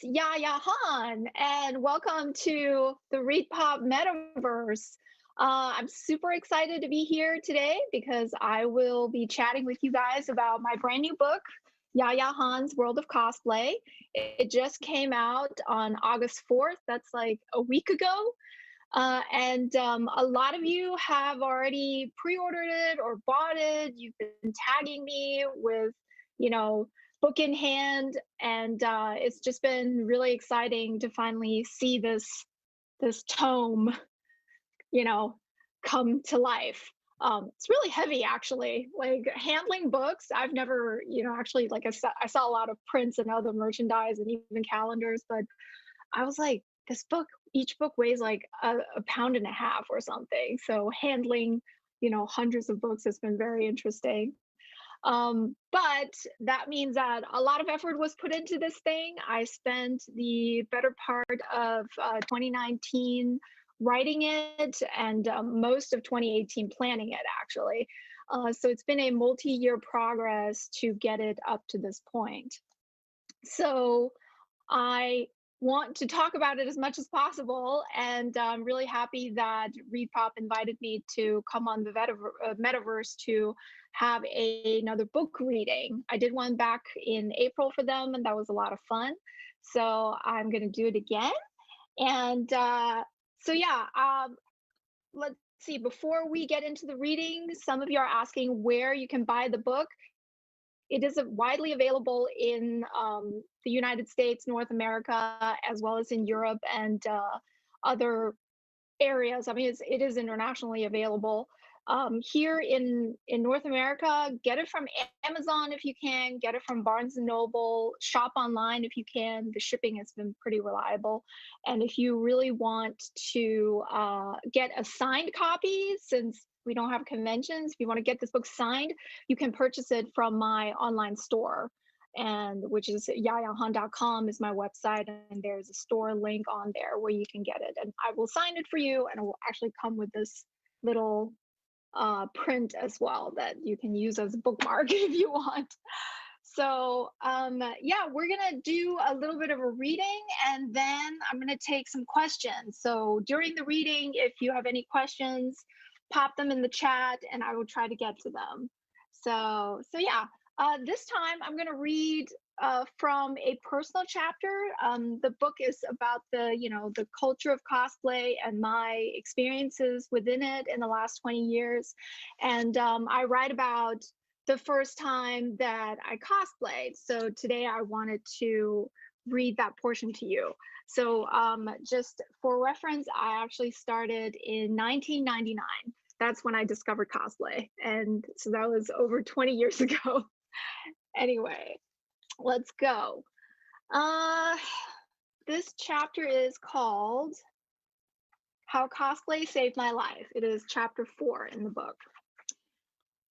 it's Yaya Han, and welcome to the ReedPop Metaverse. I'm super excited to be here today because I will be chatting with you guys about my brand new book, Yaya Han's World of Cosplay. It just came out on August 4th. That's like a week ago. And a lot of you have already pre-ordered it or bought it. You've been tagging me with, you know, book in hand, and it's just been really exciting to finally see this tome, you know, come to life. It's really heavy, actually. Like handling books, I've never, actually, like I saw a lot of prints and other merchandise and even calendars, but I was like, this book, each book weighs like a pound and a half or something. So handling, hundreds of books has been very interesting. But that means that a lot of effort was put into this thing. I spent the better part of 2019 writing it and most of 2018 planning it, actually. So it's been a multi-year progress to get it up to this point. So I want to talk about it as much as possible, and I'm really happy that ReedPop invited me to come on the Metaverse to have another book reading. I did one back in April for them, and that was a lot of fun. So I'm going to do it again. And so, yeah, let's see. Before we get into the reading, some of you are asking where you can buy the book. It is widely available in the United States, North America, as well as in Europe and other areas. I mean, it is internationally available. Here in North America, get it from Amazon if you can, get it from Barnes and Noble, shop online if you can. The shipping has been pretty reliable. And if you really want to get a signed copy, since we don't have conventions, if you want to get this book signed, you can purchase it from my online store, and which is yayahan.com is my website, and there's a store link on there where you can get it, and I will sign it for you, and it will actually come with this little print as well that you can use as a bookmark if you want. So yeah, we're gonna do a little bit of a reading, and then I'm gonna take some questions. So during the reading, if you have any questions, pop them in the chat and I will try to get to them. So yeah, this time I'm gonna read from a personal chapter. The book is about the culture of cosplay and my experiences within it in the last 20 years. And I write about the first time that I cosplayed. So today I wanted to read that portion to you. So just for reference, I actually started in 1999. That's when I discovered cosplay. And so that was over 20 years ago. Anyway, let's go. This chapter is called How Cosplay Saved My Life. It is chapter 4 in the book.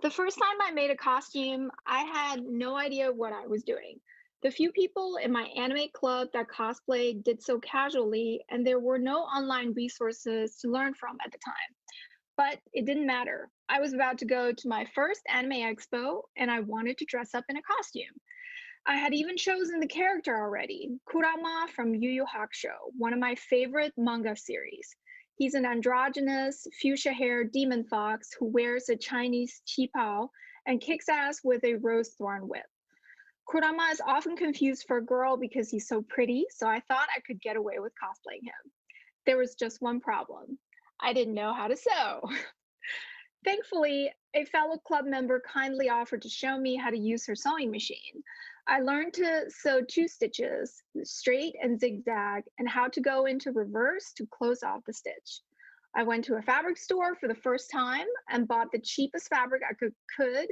The first time I made a costume, I had no idea what I was doing. The few people in my anime club that cosplayed did so casually, and there were no online resources to learn from at the time. But it didn't matter. I was about to go to my first anime expo, and I wanted to dress up in a costume. I had even chosen the character already, Kurama from Yu Yu Hakusho, one of my favorite manga series. He's an androgynous, fuchsia-haired demon fox who wears a Chinese qipao and kicks ass with a rose thorn whip. Kurama is often confused for a girl because he's so pretty, so I thought I could get away with cosplaying him. There was just one problem. I didn't know how to sew. Thankfully, a fellow club member kindly offered to show me how to use her sewing machine. I learned to sew 2 stitches, straight and zigzag, and how to go into reverse to close off the stitch. I went to a fabric store for the first time and bought the cheapest fabric I could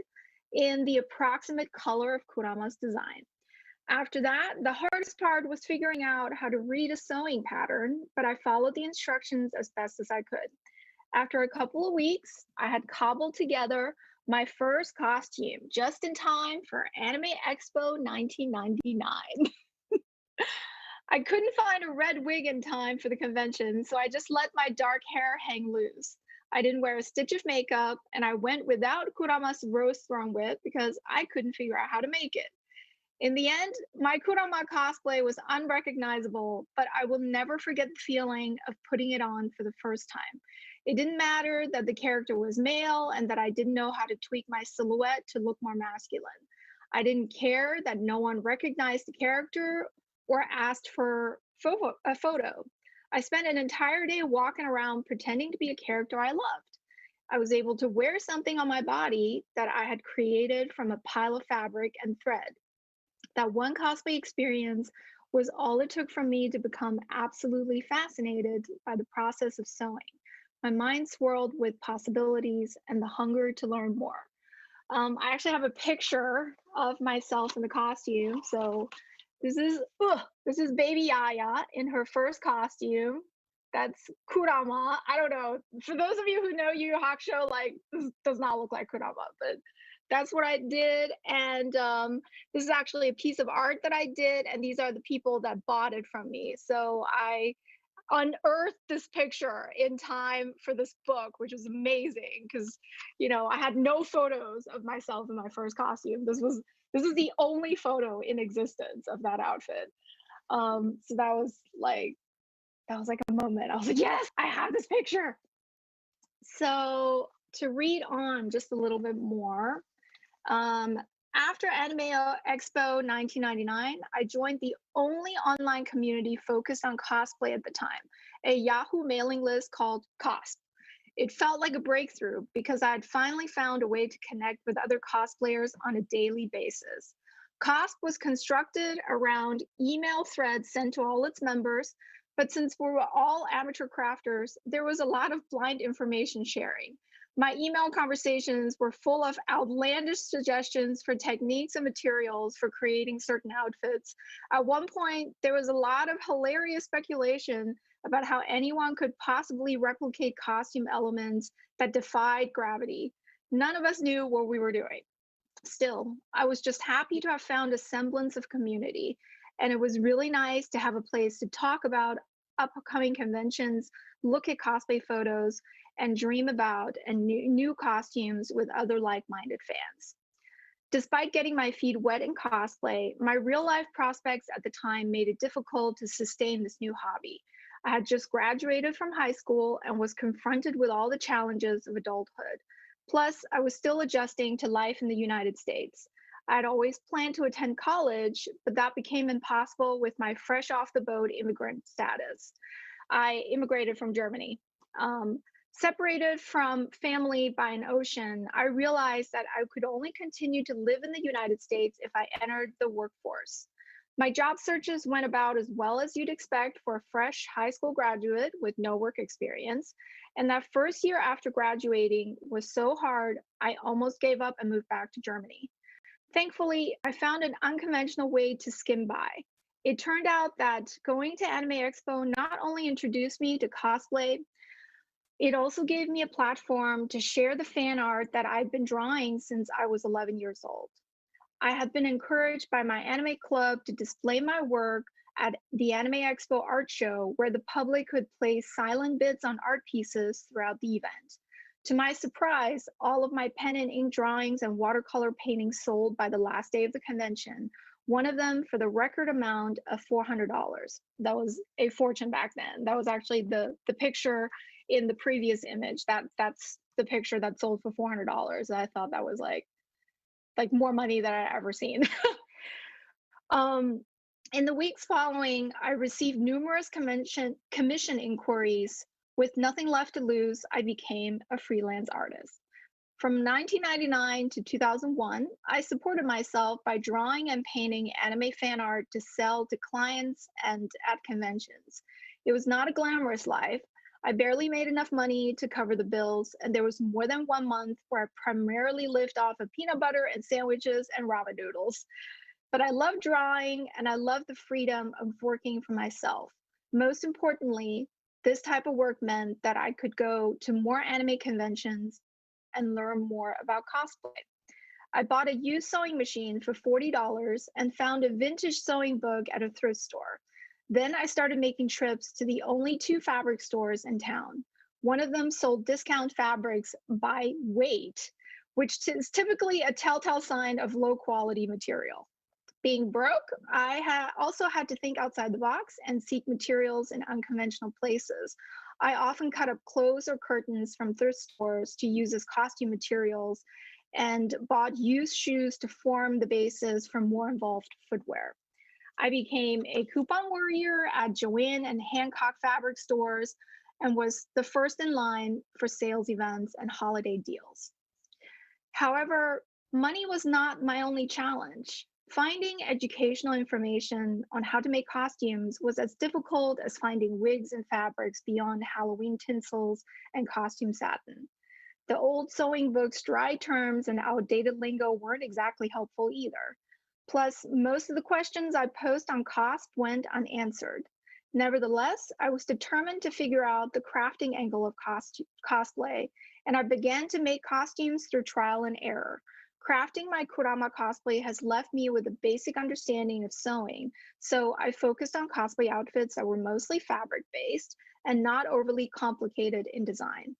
in the approximate color of Kurama's design. After that, the hardest part was figuring out how to read a sewing pattern, but I followed the instructions as best as I could. After a couple of weeks, I had cobbled together my first costume just in time for Anime Expo 1999. I couldn't find a red wig in time for the convention, so I just let my dark hair hang loose. I didn't wear a stitch of makeup, and I went without Kurama's rose thorn whip because I couldn't figure out how to make it. In the end, my Kurama cosplay was unrecognizable, but I will never forget the feeling of putting it on for the first time. It didn't matter that the character was male and that I didn't know how to tweak my silhouette to look more masculine. I didn't care that no one recognized the character or asked for a photo. I spent an entire day walking around pretending to be a character I loved. I was able to wear something on my body that I had created from a pile of fabric and thread. That one cosplay experience was all it took for me to become absolutely fascinated by the process of sewing. My mind swirled with possibilities and the hunger to learn more. I actually have a picture of myself in the costume. So this is baby Yaya in her first costume. That's Kurama. I don't know. For those of you who know Yu Yu Hakusho, like this does not look like Kurama, but that's what I did. And this is actually a piece of art that I did, and these are the people that bought it from me. So I unearthed this picture in time for this book, which was amazing because I had no photos of myself in my first costume. This is the only photo in existence of that outfit. So that was like a moment. I was like, yes, I have this picture. So to read on just a little bit more, um, after Anime Expo 1999, I joined the only online community focused on cosplay at the time, a Yahoo mailing list called Cosp. It felt like a breakthrough because I had finally found a way to connect with other cosplayers on a daily basis. COSP was constructed around email threads sent to all its members, but since we were all amateur crafters, there was a lot of blind information sharing. My email conversations were full of outlandish suggestions for techniques and materials for creating certain outfits. At one point, there was a lot of hilarious speculation about how anyone could possibly replicate costume elements that defied gravity. None of us knew what we were doing. Still, I was just happy to have found a semblance of community, and it was really nice to have a place to talk about upcoming conventions, look at cosplay photos, and dream about and new costumes with other like-minded fans. Despite getting my feet wet in cosplay, my real life prospects at the time made it difficult to sustain this new hobby. I had just graduated from high school and was confronted with all the challenges of adulthood. Plus, I was still adjusting to life in the United States. I had always planned to attend college, but that became impossible with my fresh off the boat immigrant status. I immigrated from Germany. Um, Separated from family by an ocean, I realized that I could only continue to live in the United States if I entered the workforce. My job searches went about as well as you'd expect for a fresh high school graduate with no work experience. And that first year after graduating was so hard, I almost gave up and moved back to Germany. Thankfully, I found an unconventional way to skim by. It turned out that going to Anime Expo not only introduced me to cosplay, it also gave me a platform to share the fan art that I'd been drawing since I was 11 years old. I have been encouraged by my anime club to display my work at the Anime Expo art show, where the public could place silent bits on art pieces throughout the event. To my surprise, all of my pen and ink drawings and watercolor paintings sold by the last day of the convention, one of them for the record amount of $400. That was a fortune back then. That was actually the picture in the previous image. That's the picture that sold for $400. I thought that was like more money than I'd ever seen. um, in the weeks following, I received numerous commission inquiries. With nothing left to lose, I became a freelance artist. From 1999 to 2001, I supported myself by drawing and painting anime fan art to sell to clients and at conventions. It was not a glamorous life. I barely made enough money to cover the bills, and there was more than 1 month where I primarily lived off of peanut butter and sandwiches and ramen noodles. But I love drawing, and I love the freedom of working for myself. Most importantly, this type of work meant that I could go to more anime conventions and learn more about cosplay. I bought a used sewing machine for $40 and found a vintage sewing book at a thrift store. Then I started making trips to the only two fabric stores in town. One of them sold discount fabrics by weight, which is typically a telltale sign of low quality material. Being broke, I also had to think outside the box and seek materials in unconventional places. I often cut up clothes or curtains from thrift stores to use as costume materials and bought used shoes to form the bases for more involved footwear. I became a coupon warrior at Joanne and Hancock fabric stores and was the first in line for sales events and holiday deals. However, money was not my only challenge. Finding educational information on how to make costumes was as difficult as finding wigs and fabrics beyond Halloween tinsels and costume satin. The old sewing books' dry terms and outdated lingo weren't exactly helpful either. Plus, most of the questions I posed on cosp went unanswered. Nevertheless, I was determined to figure out the crafting angle of cosplay, and I began to make costumes through trial and error. Crafting my Kurama cosplay has left me with a basic understanding of sewing, so I focused on cosplay outfits that were mostly fabric based and not overly complicated in design.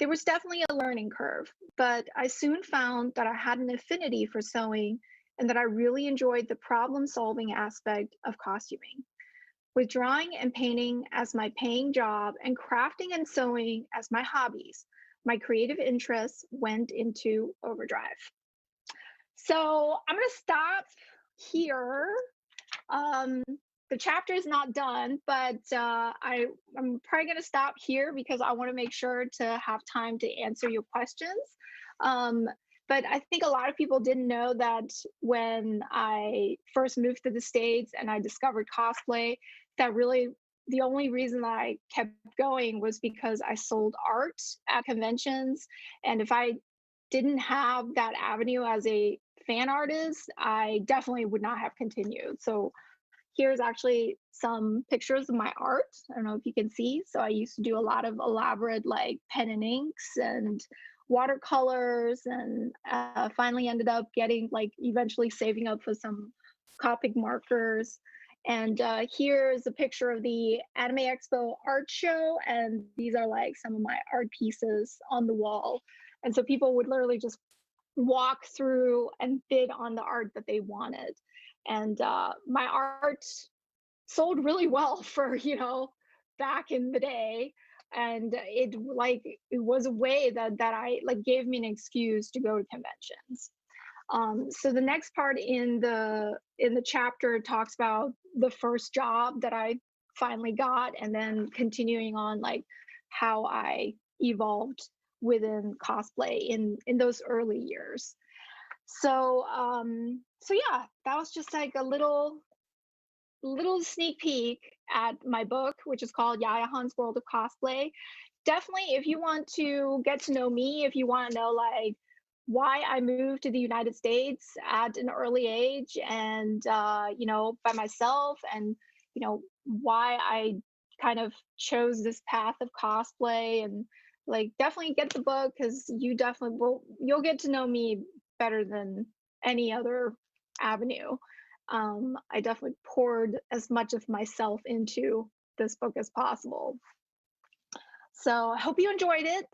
There was definitely a learning curve, but I soon found that I had an affinity for sewing and that I really enjoyed the problem solving aspect of costuming. With drawing and painting as my paying job and crafting and sewing as my hobbies, my creative interests went into overdrive. So I'm going to stop here. Um, the chapter is not done, but I'm probably going to stop here because I want to make sure to have time to answer your questions. Um, but I think a lot of people didn't know that when I first moved to the States and I discovered cosplay, that really the only reason that I kept going was because I sold art at conventions. And if I didn't have that avenue as a fan artist, I definitely would not have continued. So here's actually some pictures of my art. I don't know if you can see. So I used to do a lot of elaborate like pen and inks and watercolors, and finally ended up getting like eventually saving up for some Copic markers. And here's a picture of the Anime Expo art show. And these are like some of my art pieces on the wall. And so people would literally just walk through and bid on the art that they wanted. And my art sold really well for, back in the day. And it was a way that I like gave me an excuse to go to conventions. So the next part in the chapter talks about the first job that I finally got, and then continuing on like how I evolved within cosplay in those early years. So yeah, that was just like a little sneak peek at my book, which is called Yaya Han's World of Cosplay. Definitely, if you want to get to know me, if you want to know like why I moved to the United States at an early age and by myself, and why I kind of chose this path of cosplay, and like definitely get the book because you'll get to know me better than any other avenue. I definitely poured as much of myself into this book as possible. So I hope you enjoyed it.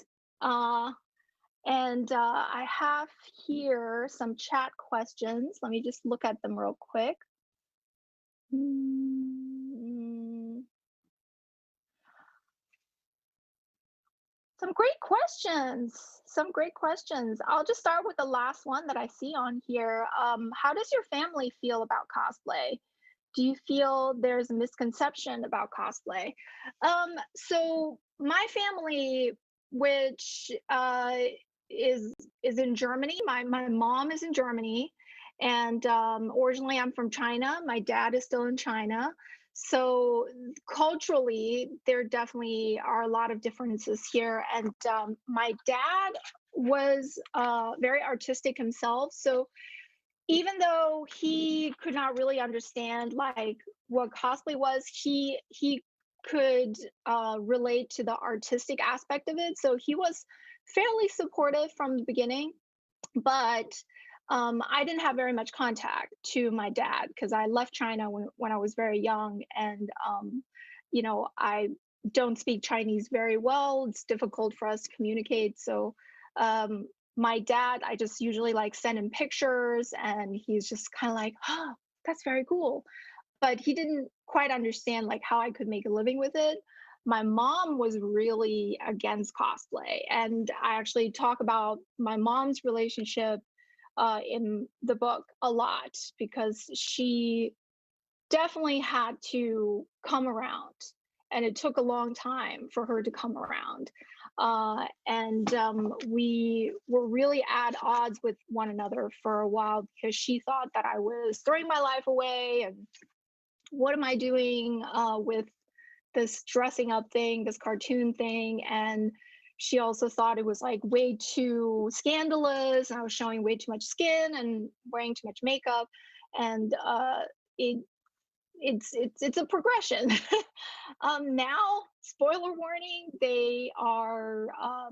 And I have here some chat questions. Let me just look at them real quick. Mm, Some great questions. Some great questions. I'll just start with the last one that I see on here. How does your family feel about cosplay? Do you feel there's a misconception about cosplay? So my family, which is in Germany, my mom is in Germany, and originally I'm from China. My dad is still in China. So culturally, there definitely are a lot of differences here. And my dad was very artistic himself. So even though he could not really understand like what cosplay was, he could relate to the artistic aspect of it. So he was fairly supportive from the beginning, but I didn't have very much contact to my dad because I left China when I was very young, and I don't speak Chinese very well. It's difficult for us to communicate. So my dad, I just usually like send him pictures, and he's just kind of like, oh, that's very cool. But he didn't quite understand like how I could make a living with it. My mom was really against cosplay, and I actually talk about my mom's relationship in the book a lot because she definitely had to come around, and it took a long time for her to come around. And we were really at odds with one another for a while because she thought that I was throwing my life away and what am I doing with this dressing up thing, this cartoon thing. And she also thought it was like way too scandalous. And I was showing way too much skin and wearing too much makeup. And it it's a progression. Now, spoiler warning, they are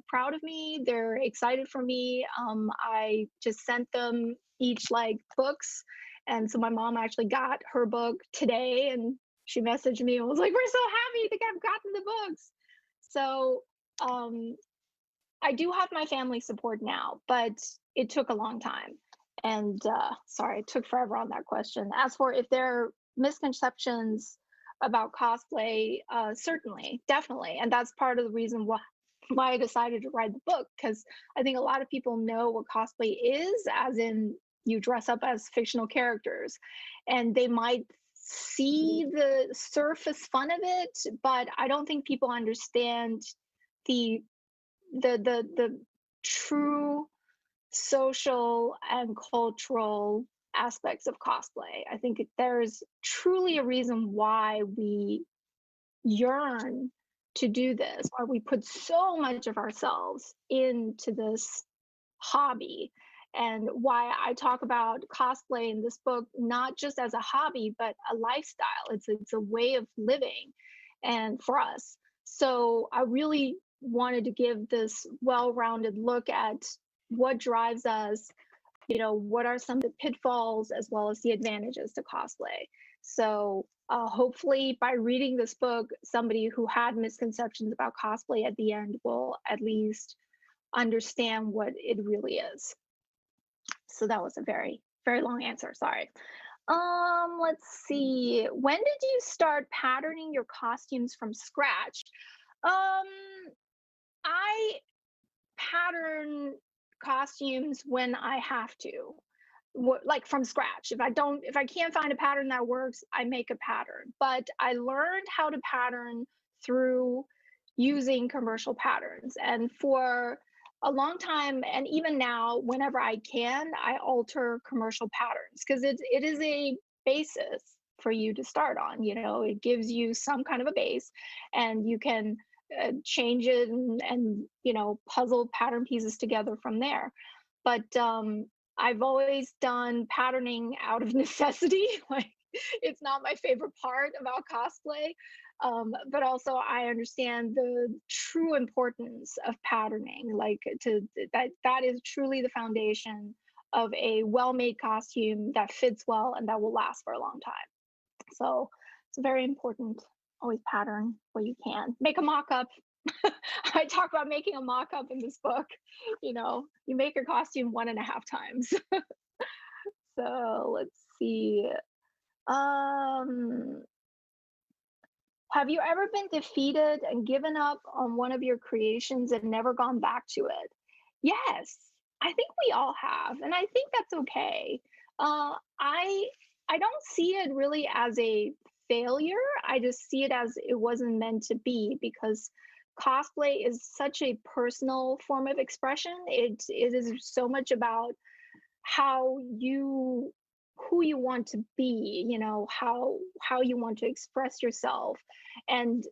proud of me. They're excited for me. I just sent them each like books, and so my mom actually got her book today, and she messaged me and was like, "We're so happy to have gotten the books." So um, I do have my family support now, but it took a long time. And sorry, it took forever on that question. As for if there are misconceptions about cosplay, certainly, definitely. And that's part of the reason why I decided to write the book, because I think a lot of people know what cosplay is, as in you dress up as fictional characters, and they might see the surface fun of it, but I don't think people understand the the true social and cultural aspects of cosplay. I think there's truly a reason why we yearn to do this, why we put so much of ourselves into this hobby, and why I talk about cosplay in this book not just as a hobby but a lifestyle. It's a way of living, and for us. So I really wanted to give this well-rounded look at what drives us, what are some of the pitfalls as well as the advantages to cosplay. So hopefully by reading this book, somebody who had misconceptions about cosplay at the end will at least understand what it really is. So that was a very, very long answer. Sorry. Let's see. When did you start patterning your costumes from scratch? Um, I pattern costumes when I have to, like from scratch. If I can't find a pattern that works, I make a pattern. But I learned how to pattern through using commercial patterns. And for a long time, and even now, whenever I can, I alter commercial patterns because it is a basis for you to start on. It gives you some kind of a base, and you can change it and puzzle pattern pieces together from there. But I've always done patterning out of necessity. Like, it's not my favorite part about cosplay. But also I understand the true importance of patterning, like that is truly the foundation of a well-made costume that fits well and that will last for a long time. So it's very important. Always pattern where you can. Make a mock-up. I talk about making a mock-up in this book. You make your costume 1.5 times. So let's see. Um, have you ever been defeated and given up on one of your creations and never gone back to it? Yes, I think we all have, and I think that's okay. I don't see it really as a failure. I just see it as it wasn't meant to be, because cosplay is such a personal form of expression. It is so much about how you who you want to be, how you want to express yourself. And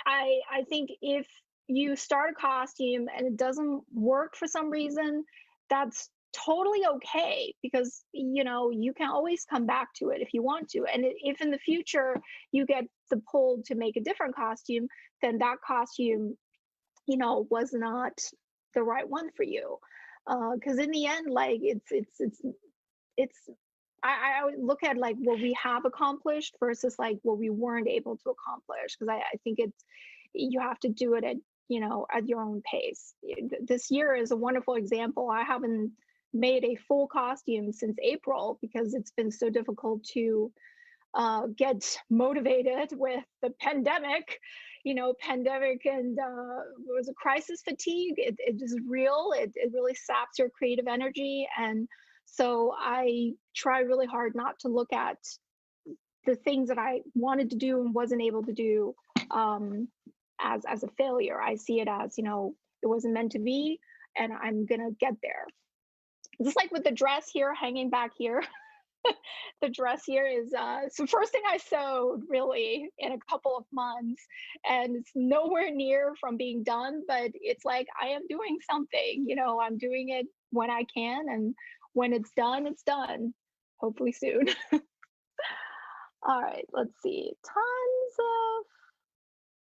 I think if you start a costume and it doesn't work for some reason, that's totally okay, because you can always come back to it if you want to. And if in the future you get the pull to make a different costume, then that costume was not the right one for you. Because in the end, like it's I would look at like what we have accomplished versus like what we weren't able to accomplish, because I think you have to do it at your own pace. This year is a wonderful example. I haven't made a full costume since April because it's been so difficult to get motivated with the pandemic. Pandemic and was a crisis fatigue. It is real. It really saps your creative energy. And so I try really hard not to look at the things that I wanted to do and wasn't able to do as a failure. I see it as, it wasn't meant to be, and I'm gonna get there. Just like with the dress here hanging back here. The dress here is it's the first thing I sewed really in a couple of months, and it's nowhere near from being done, but it's like I am doing something. I'm doing it when I can, and when it's done, it's done. Hopefully soon. All right, let's see.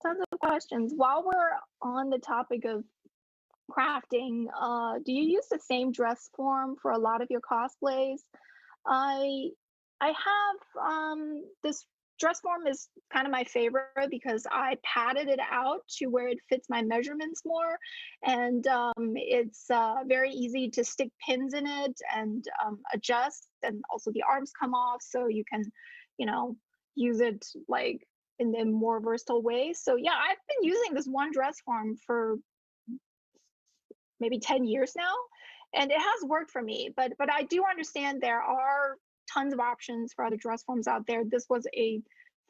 Tons of questions. While we're on the topic of crafting, do you use the same dress form for a lot of your cosplays? I I have this dress form is kind of my favorite because I padded it out to where it fits my measurements more, and it's very easy to stick pins in it and adjust, and also the arms come off, so you can, you know, use it like in more versatile ways. So yeah, I've been using this one dress form for maybe 10 years now, and it has worked for me. But I do understand there are tons of options for other dress forms out there. This was a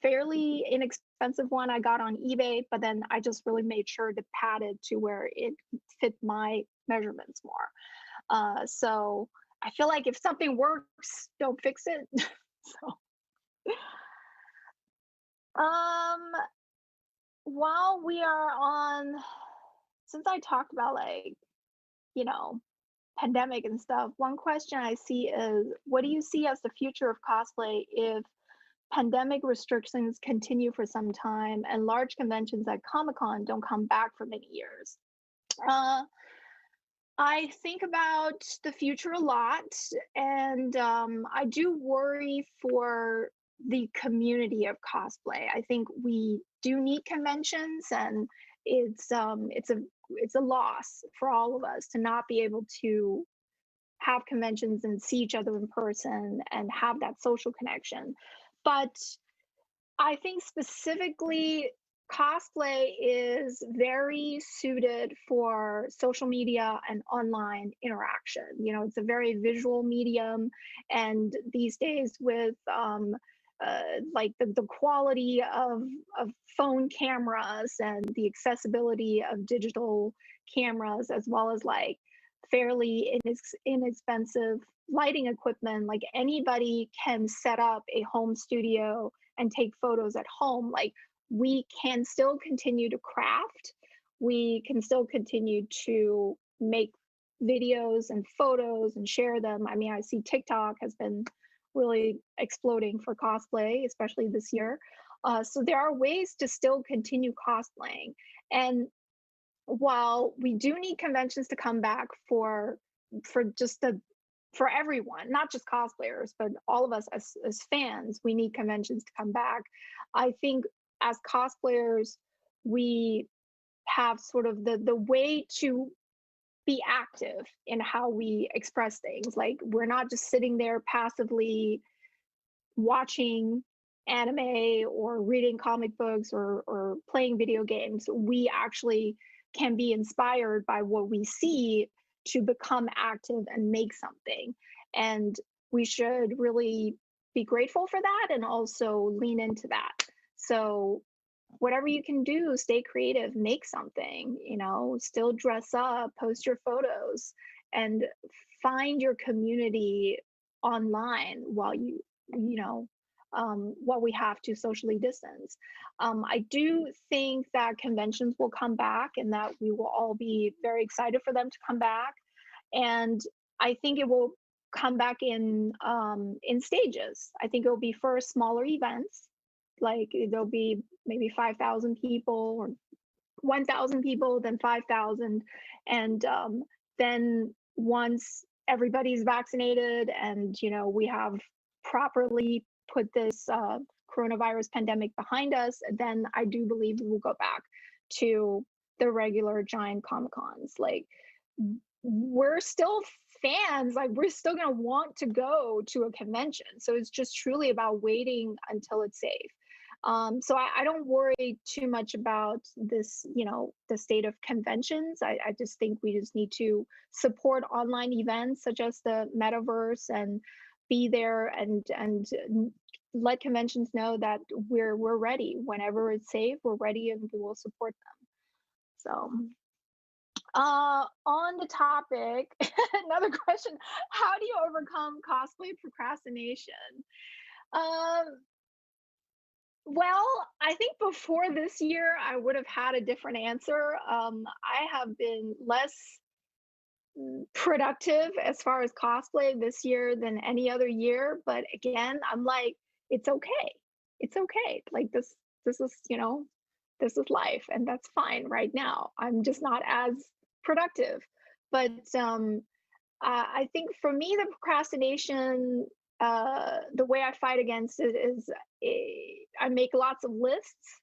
fairly inexpensive one I got on eBay, but then I just really made sure to pad it to where it fit my measurements more. So I feel like if something works, don't fix it. So um while we are on, since I talked about like, you know, pandemic and stuff, one question I see is, what do you see as the future of cosplay if pandemic restrictions continue for some time and large conventions like Comic-Con don't come back for many years? Uh, I think about the future a lot, and I do worry for the community of cosplay. I think we do need conventions, and it's a loss for all of us to not be able to have conventions and see each other in person and have that social connection. But I think specifically cosplay is very suited for social media and online interaction. It's a very visual medium, and these days with like the quality of phone cameras and the accessibility of digital cameras, as well as like fairly inexpensive lighting equipment, like anybody can set up a home studio and take photos at home. Like we can still continue to craft, we can still continue to make videos and photos and share them. I mean, I see TikTok has been really exploding for cosplay, especially this year. So there are ways to still continue cosplaying. And while we do need conventions to come back for just the for everyone, not just cosplayers, but all of us as fans, we need conventions to come back. I think as cosplayers, we have sort of the way to be active in how we express things. Like we're not just sitting there passively watching anime or reading comic books or playing video games. We actually can be inspired by what we see to become active and make something. And we should really be grateful for that and also lean into that. So whatever you can do, stay creative, make something, still dress up, post your photos, and find your community online while while we have to socially distance. I do think that conventions will come back and that we will all be very excited for them to come back. And I think it will come back in stages. I think it will be first smaller events, like there'll be maybe 5,000 people or 1,000 people, then 5,000, and then once everybody's vaccinated and we have properly put this coronavirus pandemic behind us, then I do believe we will go back to the regular giant Comic Cons. Like we're still fans, like we're still going to want to go to a convention. So it's just truly about waiting until it's safe. So I don't worry too much about this, the state of conventions. I just think we just need to support online events such as the metaverse and be there and let conventions know that we're ready whenever it's safe. We're ready and we will support them. So on the topic, another question: how do you overcome cosplay procrastination? Um, well, I think before this year, I would have had a different answer. I have been less productive as far as cosplay this year than any other year. But again, I'm like, it's okay. It's okay. Like this is, this is life, and that's fine right now. I'm just not as productive. But I think for me, the procrastination, the way I fight against it is I make lots of lists,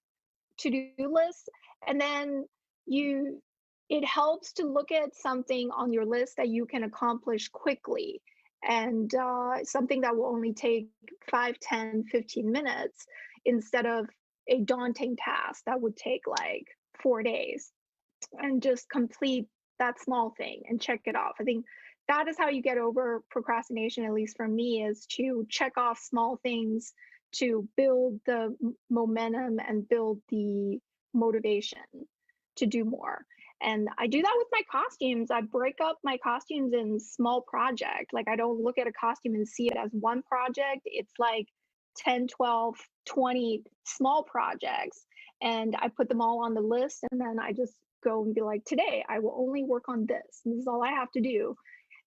to-do lists, and then you it helps to look at something on your list that you can accomplish quickly, and something that will only take 5, 10, 15 minutes instead of a daunting task that would take like 4 days, and just complete that small thing and check it off. I think that is how you get over procrastination, at least for me, is to check off small things to build the momentum and build the motivation to do more. And I do that with my costumes. I break up my costumes in small projects. Like I don't look at a costume and see it as one project. It's like 10, 12, 20 small projects. And I put them all on the list, and then I just go and be like, today I will only work on this. This is all I have to do.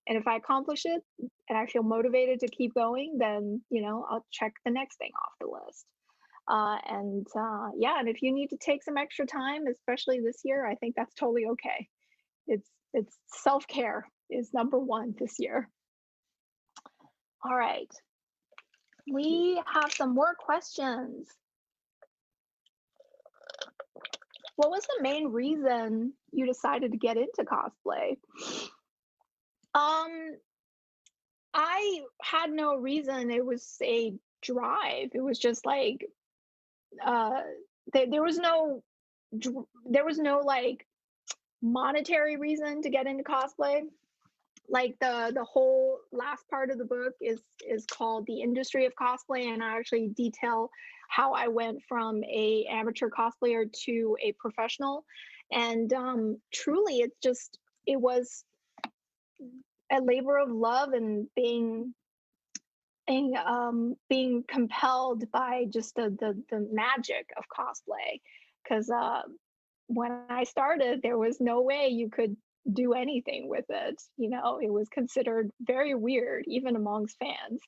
And if I accomplish it and I feel motivated to keep going, then, I'll check the next thing off the list. Yeah, and if you need to take some extra time, especially this year, I think that's totally okay. It's self-care is number one this year. All right. We have some more questions. What was the main reason you decided to get into cosplay? Um, I had no reason. It was a drive. It was just like uh there was no there was no like monetary reason to get into cosplay. Like the whole last part of the book is called The Industry of Cosplay, and I actually detail how I went from a amateur cosplayer to a professional. And truly it was a labor of love and being compelled by just the magic of cosplay. Because when I started, there was no way you could do anything with it. It was considered very weird, even amongst fans.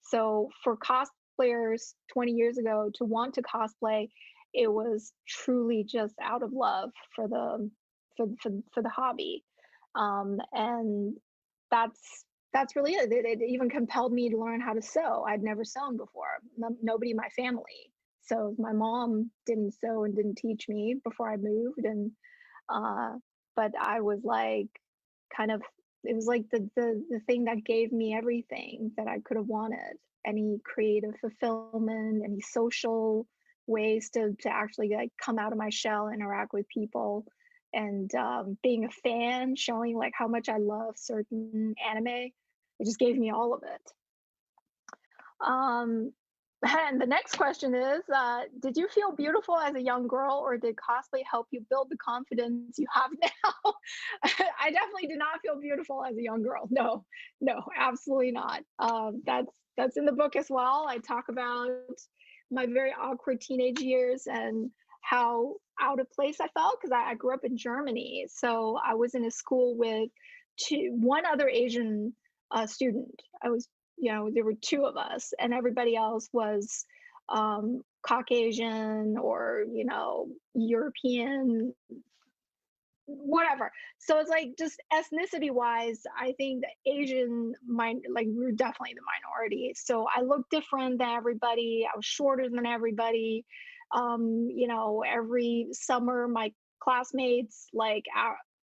So for cosplayers 20 years ago to want to cosplay, it was truly just out of love for the hobby. And that's really it. It even compelled me to learn how to sew. I'd never sewn before. Nobody in my family. So my mom didn't sew and didn't teach me before I moved. And uh, but I was like, kind of, it was like the thing that gave me everything that I could have wanted. Any creative fulfillment, any social ways to actually like come out of my shell, interact with people, and being a fan, showing like how much I love certain anime. It just gave me all of it. Um, and the next question is, did you feel beautiful as a young girl, or did cosplay help you build the confidence you have now? I definitely did not feel beautiful as a young girl. No, no, absolutely not. That's in the book as well. I talk about my very awkward teenage years and how out of place I felt, because I grew up in Germany. So I was in a school with one other Asian student. There were two of us, and everybody else was Caucasian or, European, whatever. So it's like, just ethnicity wise, I think the Asian like we were definitely the minority. So I looked different than everybody. I was shorter than everybody. Every summer my classmates, like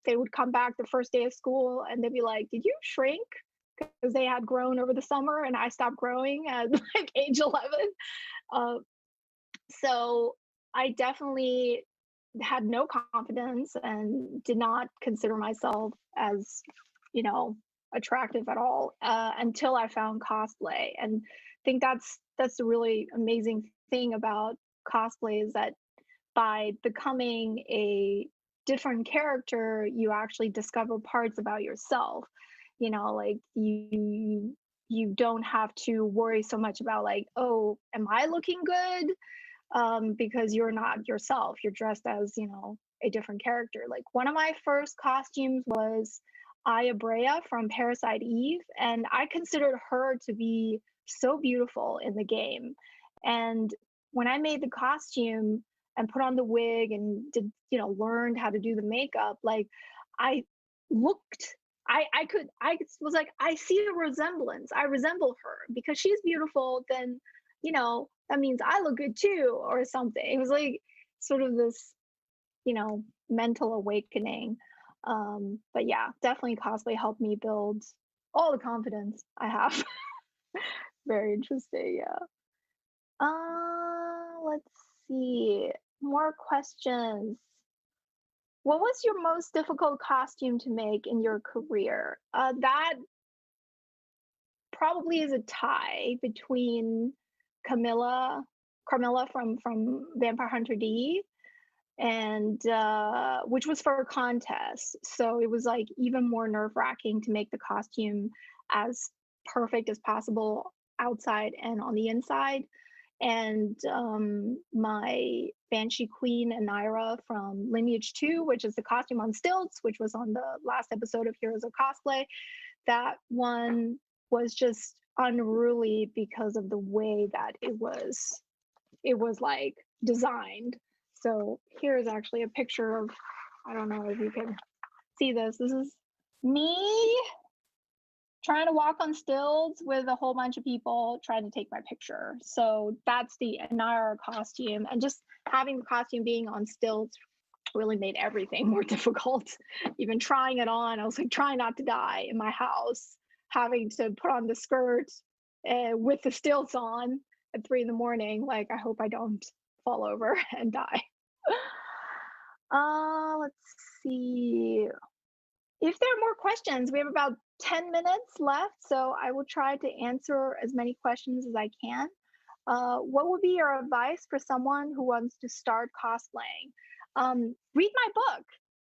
they would come back the first day of school and they'd be like, "Did you shrink?" Because they had grown over the summer and I stopped growing at like age 11. Uh, so I definitely had no confidence and did not consider myself as, you know, attractive at all until I found cosplay. And I think that's the really amazing thing about cosplay is that by becoming a different character, you actually discover parts about yourself. You know, like you don't have to worry so much about like, oh, am I looking good? Because you're not yourself. You're dressed as, you know, a different character. Like one of my first costumes was Aya Brea from Parasite Eve, and I considered her to be so beautiful in the game. And when I made the costume and put on the wig and did, you know, learned how to do the makeup, like I looked I was like, I see a resemblance. I resemble her because she's beautiful, then you know, that means I look good too, or something. It was like sort of this, you know, mental awakening. But yeah, definitely cosplay helped me build all the confidence I have. Very interesting. Yeah. Let's see. More questions. What was your most difficult costume to make in your career? That probably is a tie between Camilla, Carmilla from Vampire Hunter D, and which was for a contest. So it was like even more nerve wracking to make the costume as perfect as possible outside and on the inside. And my Banshee Queen Anira from Lineage 2, which is the costume on stilts, which was on the last episode of Heroes of Cosplay, that one was just unruly because of the way that it was like designed. So here's actually a picture of, I don't know if you can see this. This is me trying to walk on stilts with a whole bunch of people trying to take my picture. So that's the Anara costume. And just having the costume being on stilts really made everything more difficult. Even trying it on, I was like trying not to die in my house, having to put on the skirt with the stilts on at 3 in the morning. Like, I hope I don't fall over and die. Let's see. If there are more questions, we have about 10 minutes left, so I will try to answer as many questions as I can. What would be your advice for someone who wants to start cosplaying? Read my book.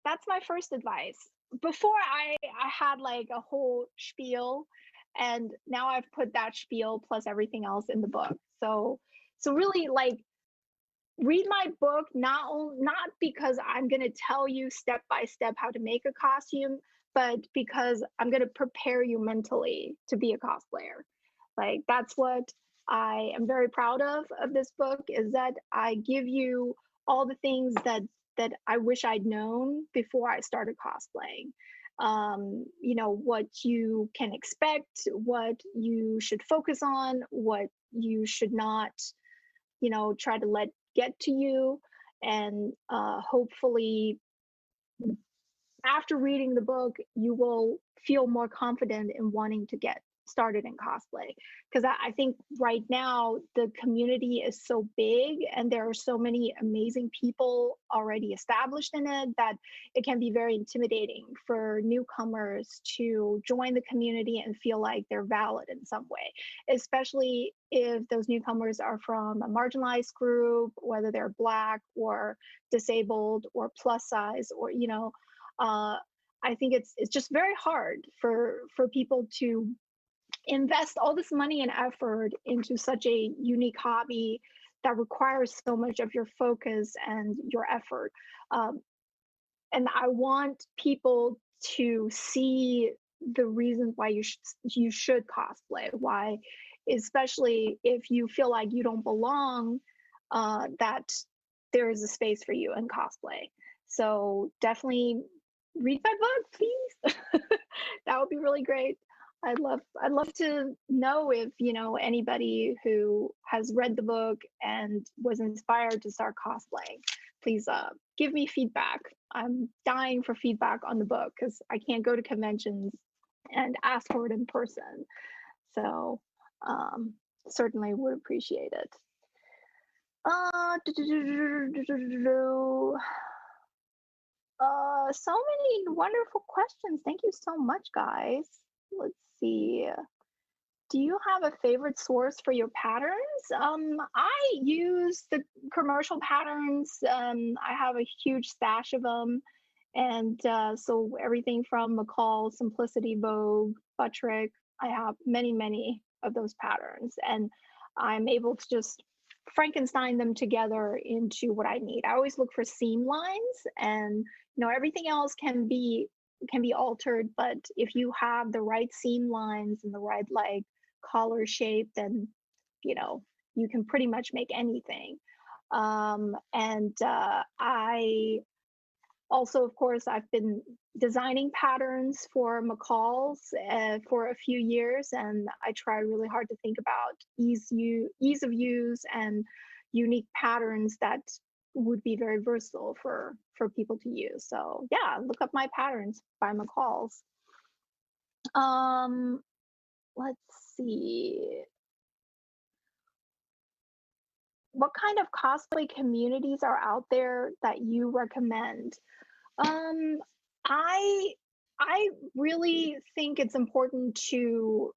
That's my first advice. Before I had like a whole spiel, and now I've put that spiel plus everything else in the book. So really like read my book, not because I'm going to tell you step by step how to make a costume, but because I'm going to prepare you mentally to be a cosplayer. Like that's what I am very proud of this book, is that I give you all the things that I wish I'd known before I started cosplaying. You know, what you can expect, what you should focus on, what you should not, you know, try to let get to you. And hopefully after reading the book, you will feel more confident in wanting to get started in cosplay. Because I think right now the community is so big and there are so many amazing people already established in it that it can be very intimidating for newcomers to join the community and feel like they're valid in some way, especially if those newcomers are from a marginalized group, whether they're Black or disabled or plus size, or, you know, I think it's just very hard for people to invest all this money and effort into such a unique hobby that requires so much of your focus and your effort. And I want people to see the reasons why you should cosplay. Why, especially if you feel like you don't belong, that there is a space for you in cosplay. So definitely read my book, please. That would be really great. I'd love to know if, you know, anybody who has read the book and was inspired to start cosplaying. please give me feedback. I'm dying for feedback on the book because I can't go to conventions and ask for it in person. So um, certainly would appreciate it. So many wonderful questions. Thank you so much, guys. Let's see. Do you have a favorite source for your patterns? I use the commercial patterns. I have a huge stash of them. And so everything from McCall, Simplicity, Vogue, Buttrick, I have many, many of those patterns. And I'm able to just Frankenstein them together into what I need. I always look for seam lines, and everything else can be altered, but if you have the right seam lines and the right like collar shape, then you know you can pretty much make anything. And I also, of course, I've been designing patterns for McCall's for a few years, and I try really hard to think about ease of use and unique patterns that would be very versatile for people to use. So yeah, look up my patterns by McCall's. Um, let's see. What kind of cosplay communities are out there that you recommend? Um, I I really think it's important to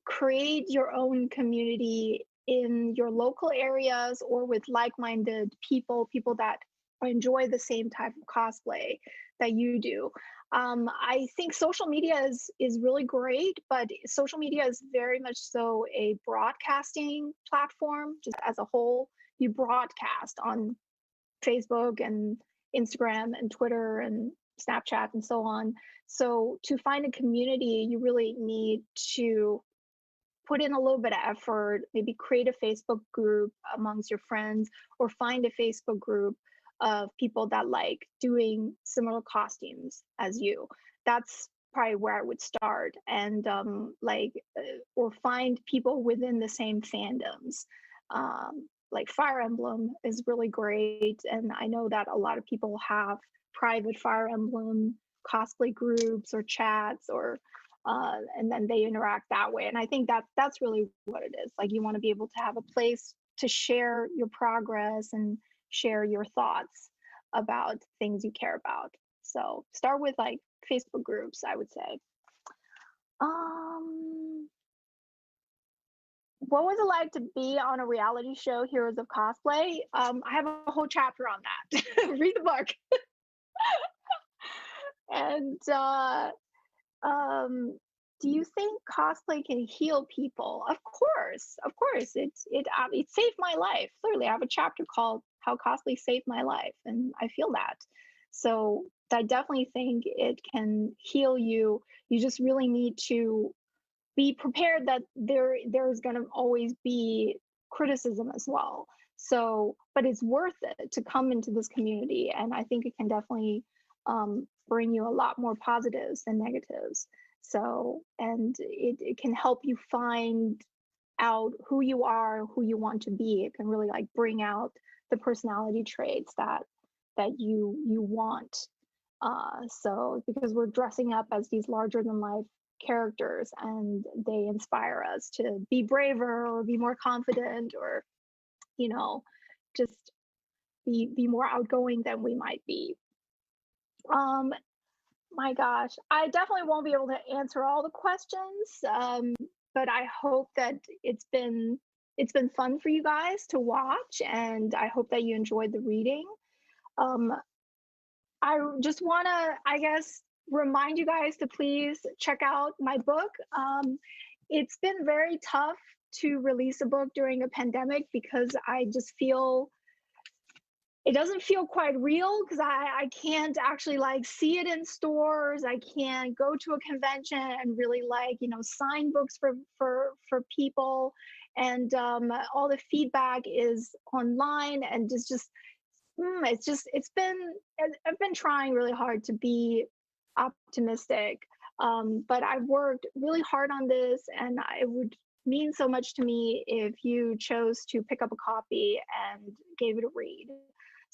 create your own community in your local areas or with like-minded people that enjoy the same type of cosplay that you do. I think social media is really great, but social media is very much so a broadcasting platform, just as a whole. You broadcast on Facebook and Instagram and Twitter and Snapchat and so on. So to find a community, you really need to put in a little bit of effort, maybe create a Facebook group amongst your friends, or find a Facebook group of people that like doing similar costumes as you. That's probably where I would start. And or find people within the same fandoms. Like Fire Emblem is really great. And I know that a lot of people have private Fire Emblem cosplay groups or chats, or and then they interact that way. And I think that's really what it is. Like, you want to be able to have a place to share your progress and share your thoughts about things you care about. So start with like Facebook groups, I would say. Um, what was it like to be on a reality show, Heroes of Cosplay? I have a whole chapter on that. Read the book. And do you think cosplay can heal people? Of course. It saved my life. Literally, I have a chapter called "How Cosplay Saved My Life," and I feel that. So I definitely think it can heal you. You just really need to be prepared that there's going to always be criticism as well. So, but it's worth it to come into this community, and I think it can definitely bring you a lot more positives than negatives. So, and it can help you find out who you are, who you want to be. It can really like bring out the personality traits that you want. So because we're dressing up as these larger than life characters, and they inspire us to be braver or be more confident, or you know just be more outgoing than we might be. um my gosh, I definitely won't be able to answer all the questions, but I hope that it's been fun for you guys to watch, and I hope that you enjoyed the reading. um I just want to, I guess, remind you guys to please check out my book. It's been very tough to release a book during a pandemic because I just feel it doesn't feel quite real, because I can't actually like see it in stores. I can't go to a convention and really like sign books for people, and all the feedback is online, and I've been trying really hard to be optimistic, but I've worked really hard on this, and it would mean so much to me if you chose to pick up a copy and gave it a read.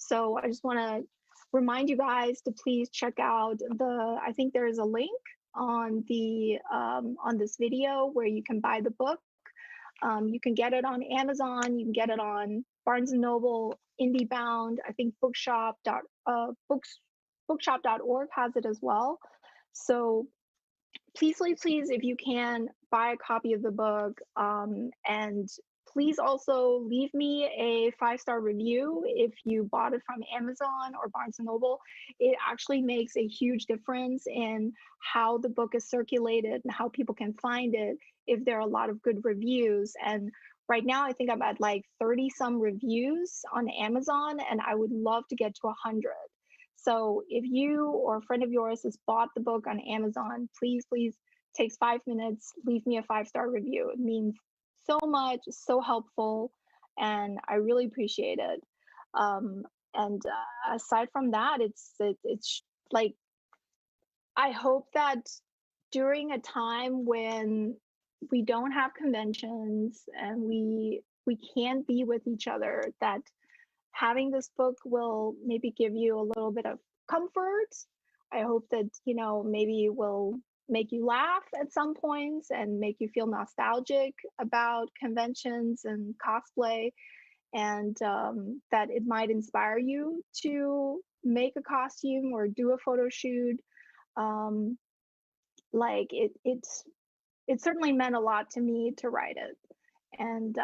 So I just want to remind you guys to please check out I think there is a link on this video where you can buy the book. You can get it on Amazon. You can get it on Barnes and Noble, IndieBound. I think bookshop.org has it as well. So please, please, please, if you can, buy a copy of the book. And please also leave me a 5-star review if you bought it from Amazon or Barnes and Noble. It actually makes a huge difference in how the book is circulated and how people can find it if there are a lot of good reviews. And right now, I think I'm at like 30 some reviews on Amazon, and I would love to get to 100. So if you or a friend of yours has bought the book on Amazon, please, please, takes 5 minutes, leave me a 5-star review. It means so much, so helpful, and I really appreciate it. And aside from that, it's like, I hope that during a time when we don't have conventions and we can't be with each other, that having this book will maybe give you a little bit of comfort. I hope that, maybe it will make you laugh at some points and make you feel nostalgic about conventions and cosplay, and that it might inspire you to make a costume or do a photo shoot. Like it certainly meant a lot to me to write it. And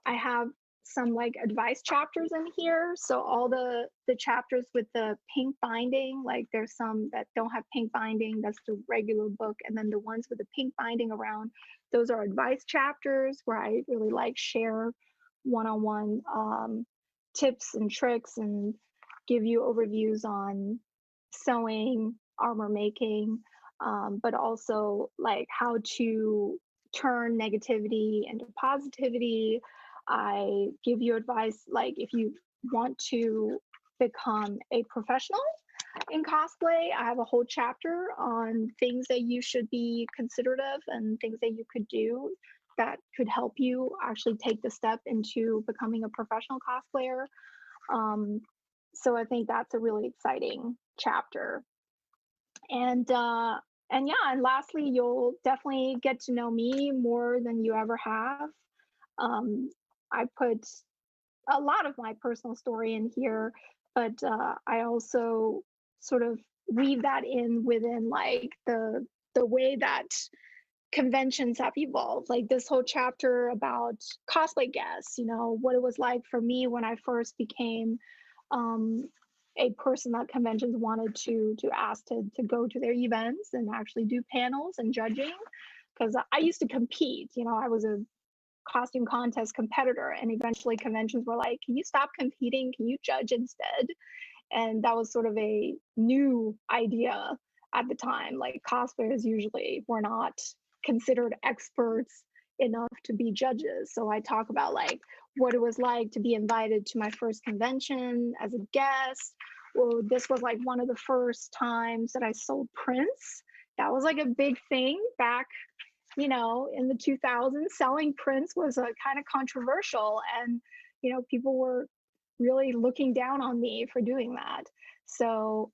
I have some like advice chapters in here. So all the chapters with the pink binding, like there's some that don't have pink binding, that's the regular book. And then the ones with the pink binding around, those are advice chapters where I really like share one-on-one tips and tricks and give you overviews on sewing, armor making, but also like how to turn negativity into positivity. I give you advice like if you want to become a professional in cosplay, I have a whole chapter on things that you should be considerate of and things that you could do that could help you actually take the step into becoming a professional cosplayer. So I think that's a really exciting chapter. And yeah, and lastly, you'll definitely get to know me more than you ever have. I put a lot of my personal story in here, but I also sort of weave that in within like the way that conventions have evolved. Like this whole chapter about cosplay guests, what it was like for me when I first became a person that conventions wanted to ask to go to their events and actually do panels and judging. Because I used to compete, I was a costume contest competitor, and eventually conventions were like, can you stop competing, can you judge instead? And that was sort of a new idea at the time. Like cosplayers usually were not considered experts enough to be judges. So I talk about like what it was like to be invited to my first convention as a guest. Well, this was like one of the first times that I sold prints. That was like a big thing back, in the 2000s. Selling prints was a kind of controversial, and people were really looking down on me for doing that. So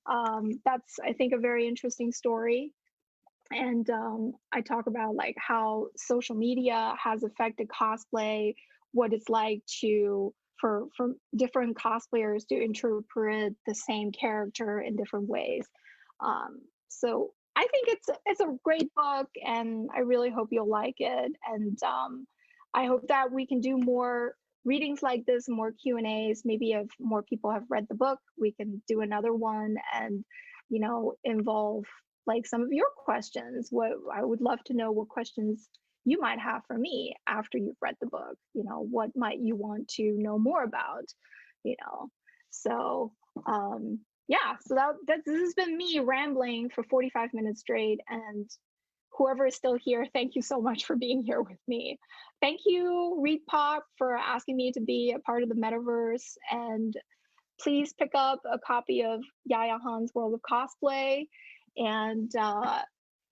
that's, I think, a very interesting story. And I talk about like how social media has affected cosplay, what it's like for different cosplayers to interpret the same character in different ways. So I think it's a great book, and I really hope you'll like it. And I hope that we can do more readings like this, more Q&As. Maybe if more people have read the book, we can do another one and involve like some of your questions. What I would love to know, what questions you might have for me after you've read the book. What might you want to know more about? So yeah, so this has been me rambling for 45 minutes straight, and whoever is still here, thank you so much for being here with me. Thank you, ReedPop, for asking me to be a part of the Metaverse, and please pick up a copy of Yaya Han's World of Cosplay, and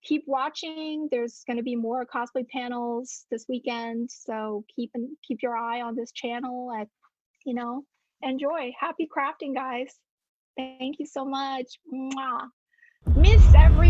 keep watching. There's going to be more cosplay panels this weekend, so keep your eye on this channel. Enjoy. Happy crafting, guys. Thank you so much. Mwah. Miss every